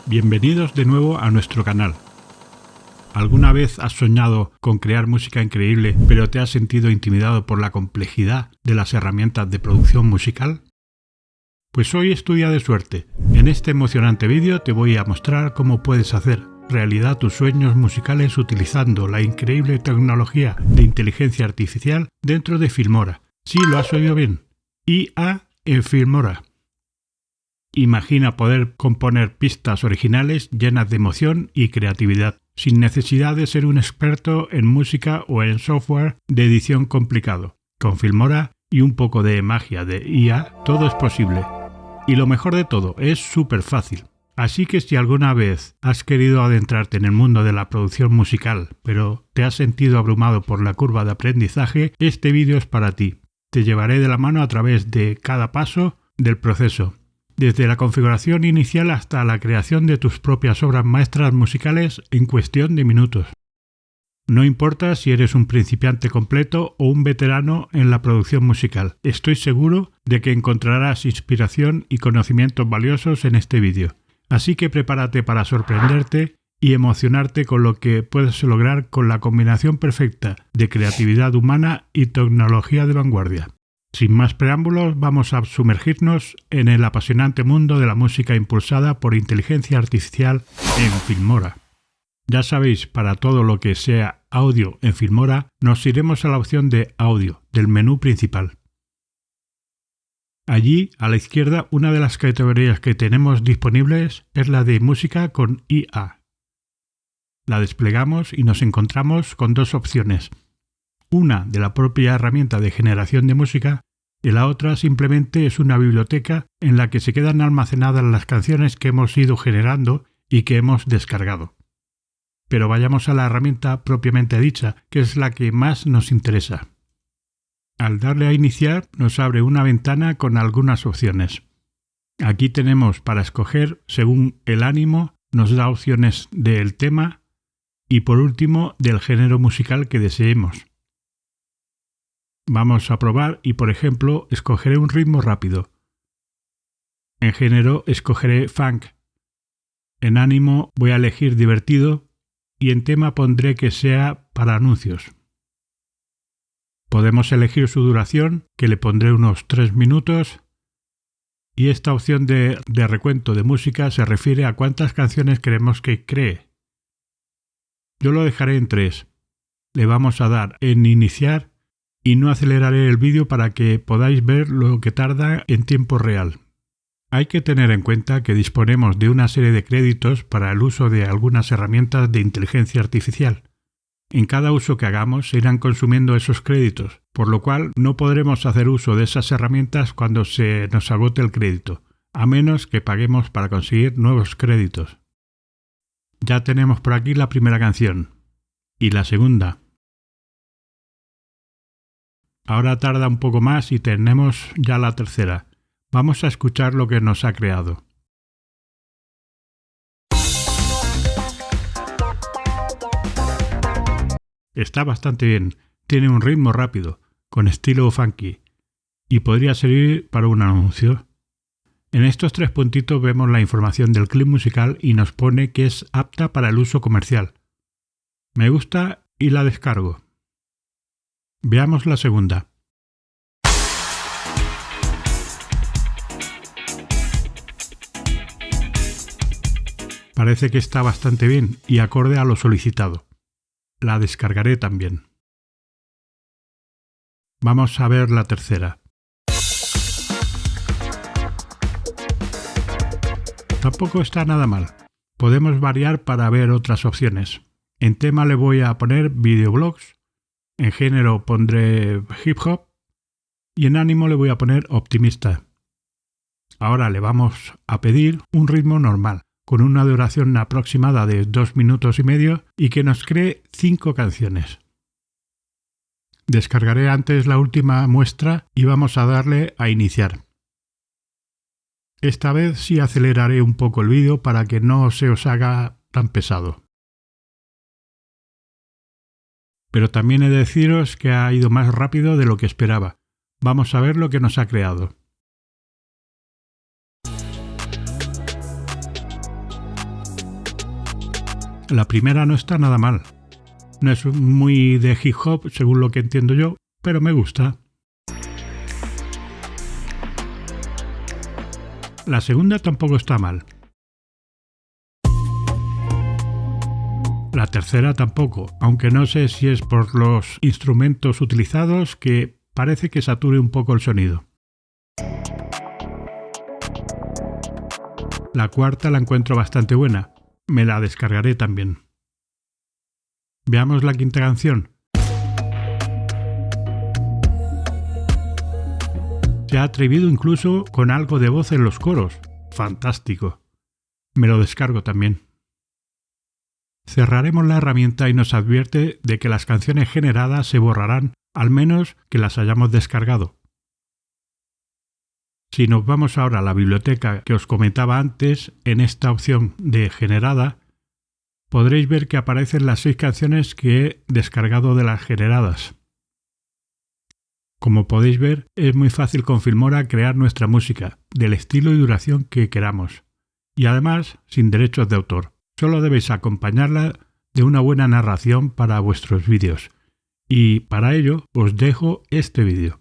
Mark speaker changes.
Speaker 1: Bienvenidos de nuevo a nuestro canal. ¿Alguna vez has soñado con crear música increíble, pero te has sentido intimidado por la complejidad de las herramientas de producción musical? Pues hoy es tu día de suerte. En este emocionante vídeo te voy a mostrar cómo puedes hacer realidad tus sueños musicales utilizando la increíble tecnología de inteligencia artificial dentro de Filmora. Sí, lo has oído bien. IA en Filmora. Imagina poder componer pistas originales llenas de emoción y creatividad, sin necesidad de ser un experto en música o en software de edición complicado. Con Filmora y un poco de magia de IA, todo es posible. Y lo mejor de todo, es súper fácil. Así que si alguna vez has querido adentrarte en el mundo de la producción musical, pero te has sentido abrumado por la curva de aprendizaje, este vídeo es para ti. Te llevaré de la mano a través de cada paso del proceso, desde la configuración inicial hasta la creación de tus propias obras maestras musicales en cuestión de minutos. No importa si eres un principiante completo o un veterano en la producción musical, estoy seguro de que encontrarás inspiración y conocimientos valiosos en este vídeo. Así que prepárate para sorprenderte y emocionarte con lo que puedes lograr con la combinación perfecta de creatividad humana y tecnología de vanguardia. Sin más preámbulos, vamos a sumergirnos en el apasionante mundo de la música impulsada por inteligencia artificial en Filmora. Ya sabéis, para todo lo que sea audio en Filmora, nos iremos a la opción de audio del menú principal. Allí, a la izquierda, una de las categorías que tenemos disponibles es la de música con IA. La desplegamos y nos encontramos con dos opciones. Una de la propia herramienta de generación de música y la otra simplemente es una biblioteca en la que se quedan almacenadas las canciones que hemos ido generando y que hemos descargado. Pero vayamos a la herramienta propiamente dicha, que es la que más nos interesa. Al darle a iniciar nos abre una ventana con algunas opciones. Aquí tenemos para escoger según el ánimo, nos da opciones del tema y por último del género musical que deseemos. Vamos a probar y por ejemplo escogeré un ritmo rápido. En género escogeré funk. En ánimo voy a elegir divertido y en tema pondré que sea para anuncios. Podemos elegir su duración, que le pondré unos 3 minutos, y esta opción de recuento de música se refiere a cuántas canciones queremos que cree. Yo lo dejaré en 3. Le vamos a dar en iniciar y no aceleraré el vídeo para que podáis ver lo que tarda en tiempo real. Hay que tener en cuenta que disponemos de una serie de créditos para el uso de algunas herramientas de inteligencia artificial. En cada uso que hagamos se irán consumiendo esos créditos, por lo cual no podremos hacer uso de esas herramientas cuando se nos agote el crédito, a menos que paguemos para conseguir nuevos créditos. Ya tenemos por aquí la primera canción. Y la segunda. Ahora tarda un poco más y tenemos ya la tercera. Vamos a escuchar lo que nos ha creado. Está bastante bien, tiene un ritmo rápido, con estilo funky, y podría servir para un anuncio. En estos 3 puntitos vemos la información del clip musical y nos pone que es apta para el uso comercial. Me gusta y la descargo. Veamos la segunda. Parece que está bastante bien y acorde a lo solicitado. La descargaré también. Vamos a ver la tercera. Tampoco está nada mal. Podemos variar para ver otras opciones. En tema le voy a poner videoblogs, en género pondré hip hop y en ánimo le voy a poner optimista. Ahora le vamos a pedir un ritmo normal, con una duración aproximada de 2 minutos y medio y que nos cree 5 canciones. Descargaré antes la última muestra y vamos a darle a iniciar. Esta vez sí aceleraré un poco el vídeo para que no se os haga tan pesado. Pero también he de deciros que ha ido más rápido de lo que esperaba. Vamos a ver lo que nos ha creado. La primera no está nada mal. No es muy de hip hop, según lo que entiendo yo, pero me gusta. La segunda tampoco está mal. La tercera tampoco, aunque no sé si es por los instrumentos utilizados que parece que sature un poco el sonido. La cuarta la encuentro bastante buena. Me la descargaré también. Veamos la quinta canción. Se ha atrevido incluso con algo de voz en los coros. Fantástico. Me lo descargo también. Cerraremos la herramienta y nos advierte de que las canciones generadas se borrarán, al menos que las hayamos descargado. Si nos vamos ahora a la biblioteca que os comentaba antes, en esta opción de generada, podréis ver que aparecen las 6 canciones que he descargado de las generadas. Como podéis ver, es muy fácil con Filmora crear nuestra música, del estilo y duración que queramos, y además sin derechos de autor. Solo debéis acompañarla de una buena narración para vuestros vídeos, y para ello os dejo este vídeo.